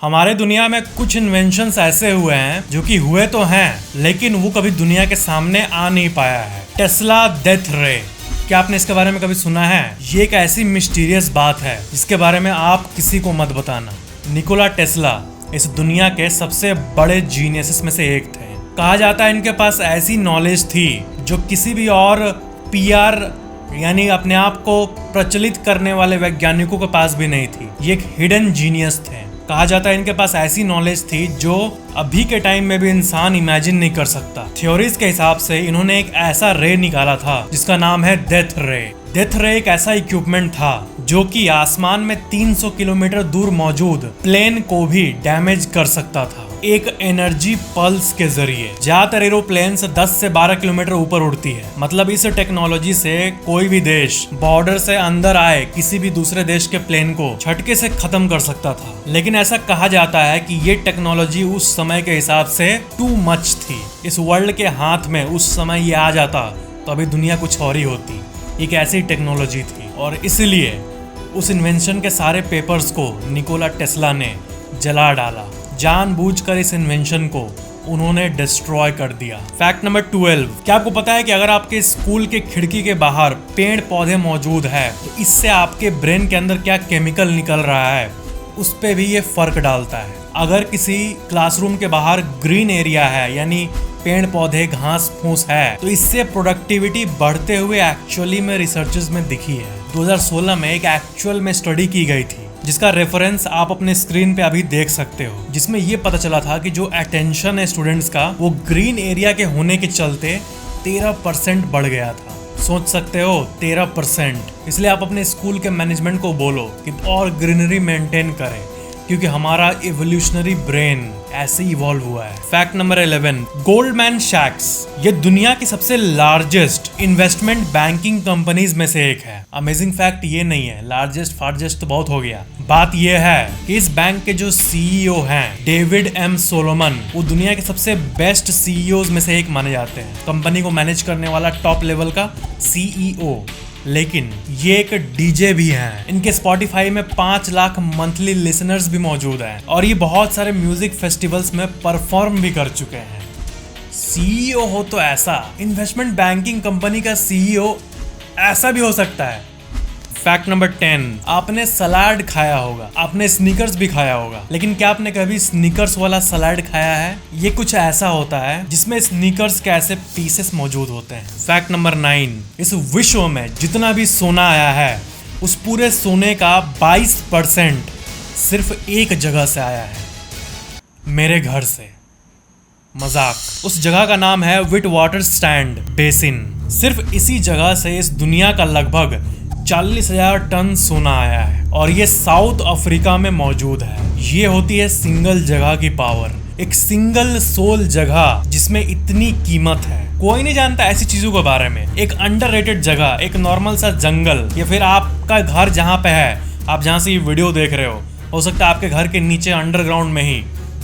हमारे दुनिया में कुछ इन्वेंशंस ऐसे हुए हैं जो कि हुए तो हैं लेकिन वो कभी दुनिया के सामने आ नहीं पाया है। टेस्ला डेथ रे, क्या आपने इसके बारे में कभी सुना है? ये एक ऐसी मिस्टीरियस बात है जिसके बारे में आप किसी को मत बताना। निकोला टेस्ला इस दुनिया के सबसे बड़े जीनियस में से एक थे। कहा जाता है इनके पास ऐसी नॉलेज थी जो किसी भी और पीआर यानी अपने आप को प्रचलित करने वाले वैज्ञानिकों के पास भी नहीं थी। ये एक हिडन जीनियस थे। कहा जाता है इनके पास ऐसी नॉलेज थी जो अभी के टाइम में भी इंसान इमेजिन नहीं कर सकता। थ्योरीज के हिसाब से इन्होंने एक ऐसा रे निकाला था जिसका नाम है डेथ रे। डेथ रे एक ऐसा इक्विपमेंट था जो कि आसमान में 300 किलोमीटर दूर मौजूद प्लेन को भी डैमेज कर सकता था एक एनर्जी पल्स के जरिए। ज्यादातर एरोप्लेन से 10 से 12 किलोमीटर ऊपर उड़ती है। मतलब इस टेक्नोलॉजी से कोई भी देश बॉर्डर से अंदर आए किसी भी दूसरे देश के प्लेन को झटके से खत्म कर सकता था। लेकिन ऐसा कहा जाता है कि ये टेक्नोलॉजी उस समय के हिसाब से टू मच थी। इस वर्ल्ड के हाथ में उस समय ये आ जाता तो अभी दुनिया कुछ और ही होती। एक ऐसी टेक्नोलॉजी थी और इसलिए उस इन्वेंशन के सारे पेपर्स को निकोला टेस्ला ने जला डाला। जानबूझकर इस इन्वेंशन को उन्होंने डिस्ट्रॉय कर दिया। फैक्ट नंबर 12, क्या आपको पता है कि अगर आपके स्कूल के खिड़की के बाहर पेड़ पौधे मौजूद है तो इससे आपके ब्रेन के अंदर क्या केमिकल निकल रहा है उस पे भी ये फर्क डालता है। अगर किसी क्लासरूम के बाहर ग्रीन एरिया है यानी पेड़ पौधे घास फूस है तो इससे प्रोडक्टिविटी बढ़ते हुए एक्चुअली में रिसर्चेस में दिखी है। 2016 में एक एक्चुअल में स्टडी की गई थी जिसका रेफरेंस आप अपने स्क्रीन पे अभी देख सकते हो, जिसमें ये पता चला था कि जो अटेंशन है स्टूडेंट्स का वो ग्रीन एरिया के होने के चलते 13% बढ़ गया था। सोच सकते हो 13%। इसलिए आप अपने स्कूल के मैनेजमेंट को बोलो कि और ग्रीनरी मेंटेन करें क्योंकि हमारा इवोल्यूशनरी ब्रेन ऐसे इवॉल्व हुआ है। फैक्ट नंबर 11, गोल्डमैन सैक्स ये दुनिया की सबसे लार्जेस्ट इन्वेस्टमेंट बैंकिंग कंपनीज में से एक है। अमेजिंग फैक्ट ये नहीं है, लार्जेस्ट फार्जेस्ट तो बहुत हो गया। बात ये है कि इस बैंक के जो सीईओ हैं डेविड एम सोलोमन, वो दुनिया के सबसे बेस्ट सीईओज में से एक माने जाते हैं। कंपनी को मैनेज करने वाला टॉप लेवल का सीईओ। लेकिन ये एक डीजे भी हैं। इनके स्पॉटिफाई में 5 लाख मंथली लिसनर्स भी मौजूद हैं और ये बहुत सारे म्यूजिक फेस्टिवल्स में परफॉर्म भी कर चुके हैं। सीईओ हो तो ऐसा, इन्वेस्टमेंट बैंकिंग कंपनी का सीईओ ऐसा भी हो सकता है। फैक्ट नंबर 10, आपने सलाड खाया होगा, आपने स्नीकर्स भी खाया होगा, लेकिन क्या आपने कभी स्नीकर्स वाला सलाड खाया है? ये कुछ ऐसा होता है जिसमें स्नीकर्स के ऐसे पीसेस मौजूद होते हैं। फैक्ट नंबर 9, इस विश्व में जितना भी सोना आया है उस पूरे सोने का 22% सिर्फ एक जगह से आया है, मेरे घर से। मजाक। उस जगह का नाम है विट वाटर स्टैंड बेसिन। सिर्फ इसी जगह से इस दुनिया का लगभग 40,000 टन सोना आया है और ये साउथ अफ्रीका में मौजूद है। ये होती है सिंगल जगह की पावर, एक सिंगल सोल जगह जिसमें इतनी कीमत है। कोई नहीं जानता ऐसी चीजों के बारे में। एक अंडररेटेड जगह, एक नॉर्मल सा जंगल या फिर आपका घर जहाँ पे है, आप जहाँ से ये वीडियो देख रहे हो सकता है आपके घर के नीचे अंडरग्राउंड में ही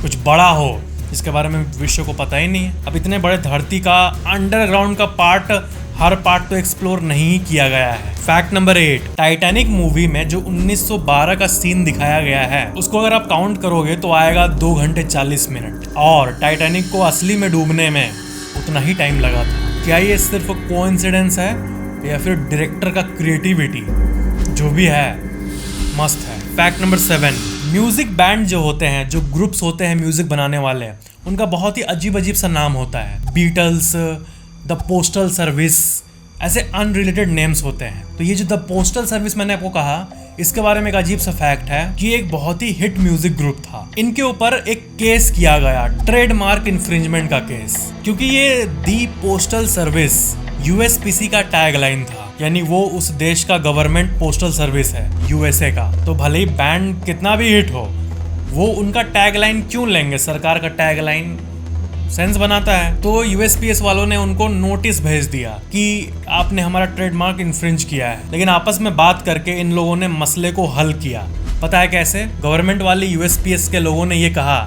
कुछ बड़ा हो जिसके बारे में विश्व को पता ही नहीं है। अब इतने बड़े धरती का अंडरग्राउंड का हर पार्ट तो एक्सप्लोर नहीं किया गया है। फैक्ट नंबर 8, टाइटैनिक मूवी में जो 1912 का सीन दिखाया गया है उसको अगर आप काउंट करोगे तो आएगा 2 घंटे 40 मिनट और टाइटैनिक को असली में डूबने में उतना ही टाइम लगा था। क्या ये सिर्फ कोइंसिडेंस है या फिर डायरेक्टर का क्रिएटिविटी? जो भी है मस्त है। फैक्ट नंबर 7, म्यूजिक बैंड जो होते हैं, जो ग्रुप्स होते हैं म्यूजिक बनाने वाले, उनका बहुत ही अजीब अजीब सा नाम होता है। बीटल्स, द पोस्टल सर्विस, ऐसे अनरिलेटेड नेम्स होते हैं। तो ये जो द पोस्टल सर्विस मैंने आपको कहा, इसके बारे में एक अजीब सा फैक्ट है कि एक बहुत ही हिट म्यूजिक ग्रुप था। इनके ऊपर एक केस किया गया, ट्रेडमार्क इन्फ्रिंजमेंट का केस, क्योंकि ये दी पोस्टल सर्विस यूएसपीसी का टैगलाइन था, यानी वो उस देश का गवर्नमेंट पोस्टल सर्विस है यूएसए का। तो भले ही बैंड कितना भी हिट हो, वो उनका टैगलाइन क्यों लेंगे? सरकार का टैगलाइन सेंस बनाता है। तो यूएसपीएस वालों ने उनको नोटिस भेज दिया कि आपने हमारा ट्रेडमार्क इन्फ्रिंज किया है। लेकिन आपस में बात करके इन लोगों ने मसले को हल किया। पता है कैसे? गवर्नमेंट वाले यूएसपीएस के लोगों ने ये कहा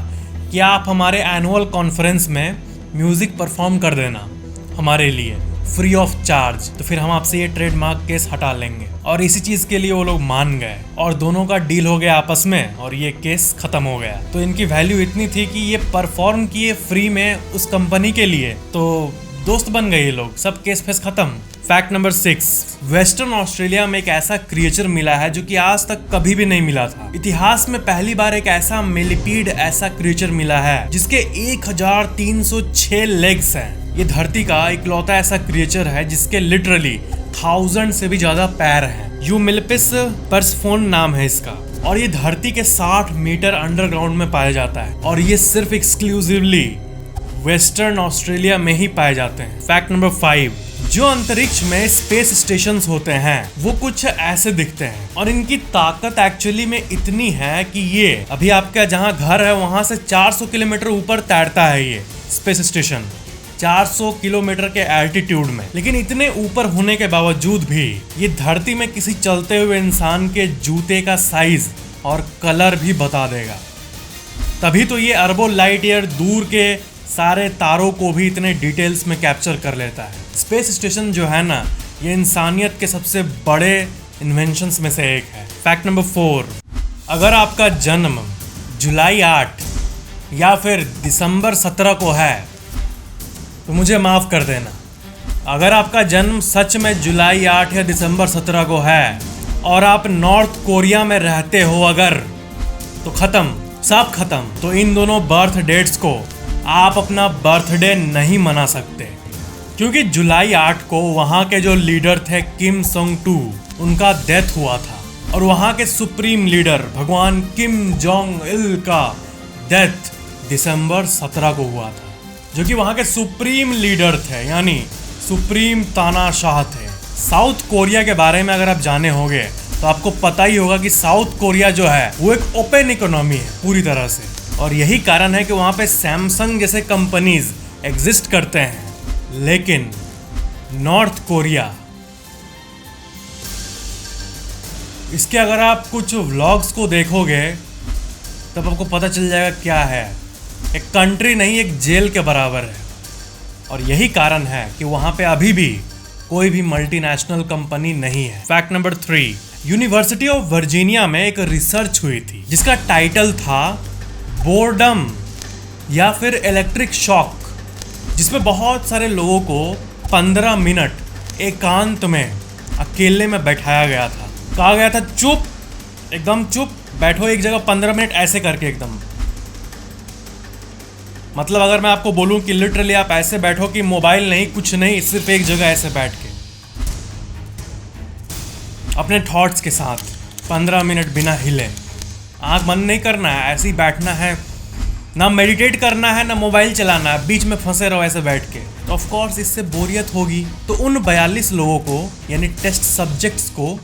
कि आप हमारे एनुअल कॉन्फ्रेंस में म्यूजिक परफॉर्म कर देना हमारे लिए फ्री ऑफ चार्ज, तो फिर हम आपसे ये ट्रेडमार्क केस हटा लेंगे। और इसी चीज के लिए वो लोग मान गए और दोनों का डील हो गया आपस में और ये केस खत्म हो गया। तो इनकी वैल्यू इतनी थी कि ये परफॉर्म किए फ्री में उस कंपनी के लिए, तो दोस्त बन गए ये लोग, सब केस फेस खत्म। फैक्ट नंबर 6, वेस्टर्न ऑस्ट्रेलिया में एक ऐसा क्रिएचर मिला है जो कि आज तक कभी भी नहीं मिला था। इतिहास में पहली बार एक ऐसा मिलिपीड ऐसा क्रिएचर मिला है जिसके 1306 लेग्स हैं। ये धरती का इकलौता ऐसा क्रिएचर है जिसके लिटरली 1000 से भी ज्यादा पैर हैं। यूमिलपिस पर्सफोन नाम है इसका और ये धरती के 60 मीटर अंडरग्राउंड में पाया जाता है और ये सिर्फ एक्सक्लूसिवली वेस्टर्न ऑस्ट्रेलिया में ही पाए जाते हैं। फैक्ट नंबर 5, जो अंतरिक्ष में स्पेस स्टेशंस होते हैं वो कुछ ऐसे दिखते हैं और इनकी ताकत एक्चुअली में इतनी है कि ये अभी आपका जहां घर है वहां से 400 किलोमीटर ऊपर तैरता है ये स्पेस स्टेशन, 400 किलोमीटर के एल्टीट्यूड में। लेकिन इतने ऊपर होने के बावजूद भी ये धरती में किसी चलते हुए इंसान के जूते का साइज और कलर भी बता देगा। तभी तो ये अरबों लाइट ईयर दूर के सारे तारों को भी इतने डिटेल्स में कैप्चर कर लेता है। स्पेस स्टेशन जो है ना, ये इंसानियत के सबसे बड़े इन्वेंशंस में से एक है। फैक्ट नंबर 4, अगर आपका जन्म जुलाई 8 या फिर दिसंबर 17 को है तो मुझे माफ़ कर देना। अगर आपका जन्म सच में जुलाई 8 या दिसंबर 17 को है और आप नॉर्थ कोरिया में रहते हो अगर, तो ख़त्म, सब ख़त्म। तो इन दोनों बर्थ डेट्स को आप अपना बर्थडे नहीं मना सकते क्योंकि जुलाई 8 को वहाँ के जो लीडर थे किम जोंग टू, उनका डेथ हुआ था और वहाँ के सुप्रीम लीडर भगवान किम जोंग इल का डेथ दिसंबर 17 को हुआ था, जो कि वहाँ के सुप्रीम लीडर थे, यानी सुप्रीम तानाशाह थे। साउथ कोरिया के बारे में अगर आप जाने होंगे तो आपको पता ही होगा कि साउथ कोरिया जो है वो एक ओपन इकोनॉमी है पूरी तरह से और यही कारण है कि वहाँ पे सैमसंग जैसे कंपनीज एग्जिस्ट करते हैं। लेकिन नॉर्थ कोरिया, इसके अगर आप कुछ व्लॉग्स को देखोगे तब आपको पता चल जाएगा क्या है, एक कंट्री नहीं एक जेल के बराबर है। और यही कारण है कि वहाँ पे अभी भी कोई भी मल्टीनेशनल कंपनी नहीं है। Fact number 3, university of Virginia में एक रिसर्च हुई थी जिसका टाइटल था बोर्डम या फिर इलेक्ट्रिक शॉक, जिसमें बहुत सारे लोगों को 15 मिनट एकांत में अकेले में बैठाया गया था। कहा गया था चुप, एकदम चुप बैठो एक जगह 15 मिनट ऐसे करके एकदम। मतलब अगर मैं आपको बोलूं कि लिटरली आप ऐसे बैठो कि मोबाइल नहीं कुछ नहीं, सिर्फ एक जगह ऐसे बैठ के अपने थॉट्स के साथ 15 मिनट बिना हिले, आंख बंद नहीं करना है, ऐसे ही बैठना है, ना मेडिटेट करना है ना मोबाइल चलाना है, बीच में फंसे रहो ऐसे बैठ के। तो ऑफ कोर्स इससे बोरियत होगी। तो उन 42 लोगों को यानी टेस्ट सब्जेक्ट्स को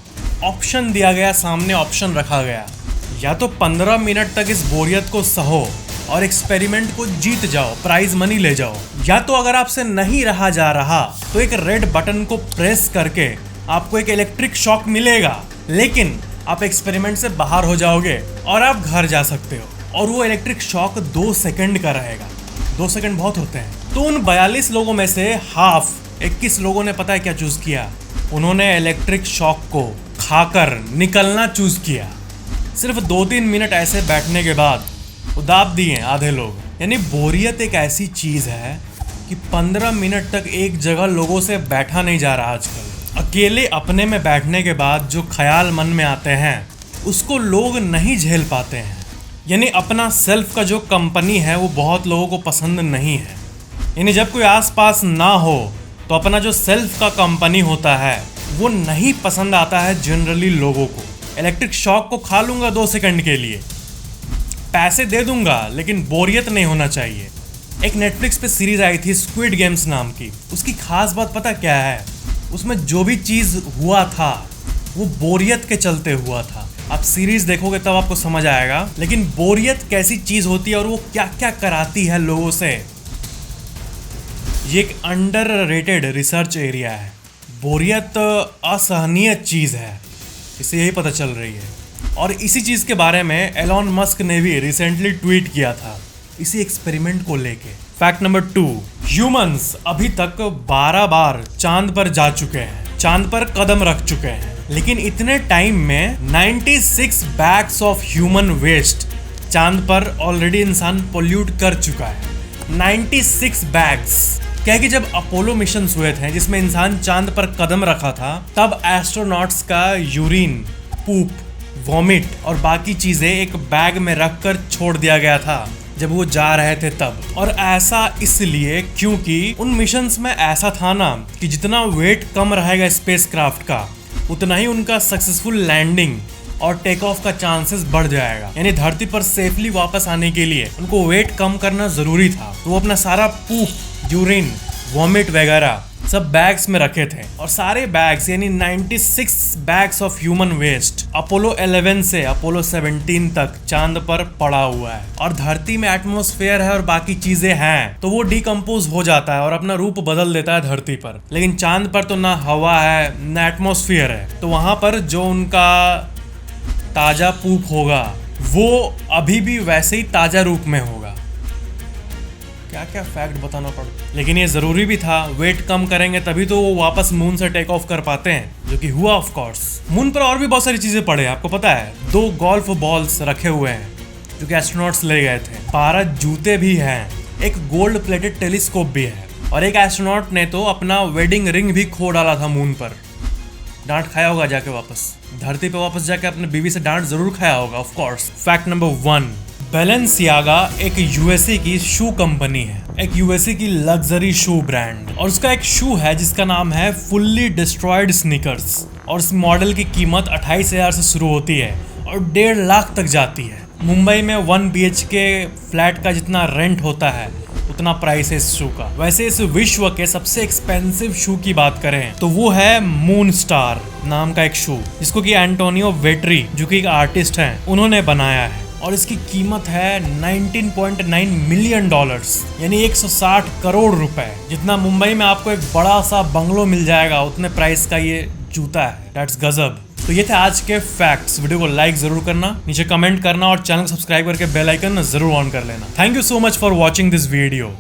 ऑप्शन दिया गया, सामने ऑप्शन रखा गया, या तो 15 मिनट तक इस बोरियत को सहो और एक्सपेरिमेंट को जीत जाओ, प्राइज मनी ले जाओ, या तो अगर आपसे नहीं रहा जा रहा तो एक रेड बटन को प्रेस करके आपको एक इलेक्ट्रिक शॉक मिलेगा, लेकिन आप एक्सपेरिमेंट से बाहर हो जाओगे और आप घर जा सकते हो। और वो इलेक्ट्रिक शॉक 2 सेकंड का रहेगा। 2 सेकंड बहुत होते हैं। तो उन 42 लोगों में से हाफ 21 लोगों ने पता है क्या चूज किया, उन्होंने इलेक्ट्रिक शॉक को खाकर निकलना चूज किया। सिर्फ 2-3 मिनट ऐसे बैठने के बाद उदाब दिए आधे लोग। यानी बोरियत एक ऐसी चीज है कि 15 मिनट तक एक जगह लोगों से बैठा नहीं जा रहा आजकल। अकेले अपने में बैठने के बाद जो ख्याल मन में आते हैं उसको लोग नहीं झेल पाते हैं। यानी अपना सेल्फ का जो कंपनी है वो बहुत लोगों को पसंद नहीं है। यानी जब कोई आसपास ना हो तो अपना जो सेल्फ का कंपनी होता है वो नहीं पसंद आता है जनरली लोगों को। इलेक्ट्रिक शॉक को खा लूँगा 2 सेकंड के लिए, पैसे दे दूंगा, लेकिन बोरियत नहीं होना चाहिए। एक नेटफ्लिक्स पे सीरीज आई थी स्क्विड गेम्स नाम की। उसकी खास बात पता क्या है, उसमें जो भी चीज़ हुआ था वो बोरियत के चलते हुआ था। आप सीरीज देखोगे तब आपको समझ आएगा। लेकिन बोरियत कैसी चीज़ होती है और वो क्या क्या कराती है लोगों से, ये एक अंडररेटेड रिसर्च एरिया है। बोरियत असहनीय चीज़ है, इससे यही पता चल रही है। और इसी चीज़ के बारे में एलॉन मस्क ने भी रिसेंटली ट्वीट किया था इसी एक्सपेरिमेंट को लेके। फैक्ट नंबर 2, ह्यूमंस अभी तक 12 बार चांद पर जा चुके हैं, चांद पर कदम रख चुके हैं, लेकिन इतने टाइम में 96 बैग्स ऑफ ह्यूमन वेस्ट चांद पर ऑलरेडी इंसान पोल्यूट कर चुका है। 96 बैग्स। क्या कि जब अपोलो मिशन हुए थे जिसमें इंसान चांद पर कदम रखा था, तब एस्ट्रोनॉट्स का यूरिन, पूप, वॉमिट और बाकी चीजें एक बैग में रखकर छोड़ दिया गया था जब वो जा रहे थे तब। और ऐसा इसलिए क्योंकि उन मिशंस में ऐसा था ना कि जितना वेट कम रहेगा स्पेसक्राफ्ट का, उतना ही उनका सक्सेसफुल लैंडिंग और टेक ऑफ का चांसेस बढ़ जाएगा। यानी धरती पर सेफली वापस आने के लिए उनको वेट कम करना जरूरी था, तो वो अपना सारा पूप, यूरिन, वॉमिट वगैरह सब बैग्स में रखे थे। और सारे बैग्स यानी 96 bags of human waste Apollo 11 से अपोलो 17 तक चांद पर पड़ा हुआ है। और धरती में एटमॉस्फेयर है और बाकी चीजें हैं, तो वो डिकम्पोज हो जाता है और अपना रूप बदल देता है धरती पर। लेकिन चांद पर तो ना हवा है ना एटमॉस्फेयर है, तो वहां पर जो उनका ताजा पूप होगा वो अभी भी वैसे ही ताजा रूप में होगा। क्या क्या फैक्ट बताना पड़ा, लेकिन ये जरूरी भी था। वेट कम करेंगे तभी तो वो वापस मून से टेक ऑफ कर पाते हैं, जो कि हुआ ऑफ कोर्स। मून पर और भी बहुत सारी चीजें पड़े, आपको पता है 2 गोल्फ बॉल्स रखे हुए हैं जो कि एस्ट्रोनॉट्स ले गए थे, 12 जूते भी हैं, एक गोल्ड प्लेटेड टेलीस्कोप भी है, और एक एस्ट्रोनॉट ने तो अपना वेडिंग रिंग भी खो डाला था मून पर। डांट खाया होगा जाके, वापस धरती पे वापस जाके अपने बीवी से डांट जरूर खाया होगा of course. Fact number 1, Balenciaga एक यूएसए की शू कंपनी है, एक यूएसए की लग्जरी शू ब्रांड, और उसका एक शू है जिसका नाम है फुल्ली डिस्ट्रॉयड स्नीकर्स। और इस मॉडल की कीमत 28,000 से शुरू होती है और 1.5 लाख तक जाती है। मुंबई में 1 BHK फ्लैट का जितना रेंट होता है उतना प्राइस है इस शू का। वैसे इस विश्व के सबसे एक्सपेंसिव शू की बात करें तो वो है मून स्टार नाम का एक शू, जिसको कि एंटोनियो वेट्री जो कि एक आर्टिस्ट हैं उन्होंने बनाया है। और इसकी कीमत है $19.9 मिलियन, यानी 160 करोड़ रुपए। जितना मुंबई में आपको एक बड़ा सा बंगलो मिल जाएगा उतने प्राइस का ये जूता है। दैट्स गजब। तो ये थे आज के फैक्ट्स। वीडियो को लाइक जरूर करना, नीचे कमेंट करना और चैनल सब्सक्राइब करके बेल आइकन जरूर ऑन कर लेना। Thank you so much for watching this video.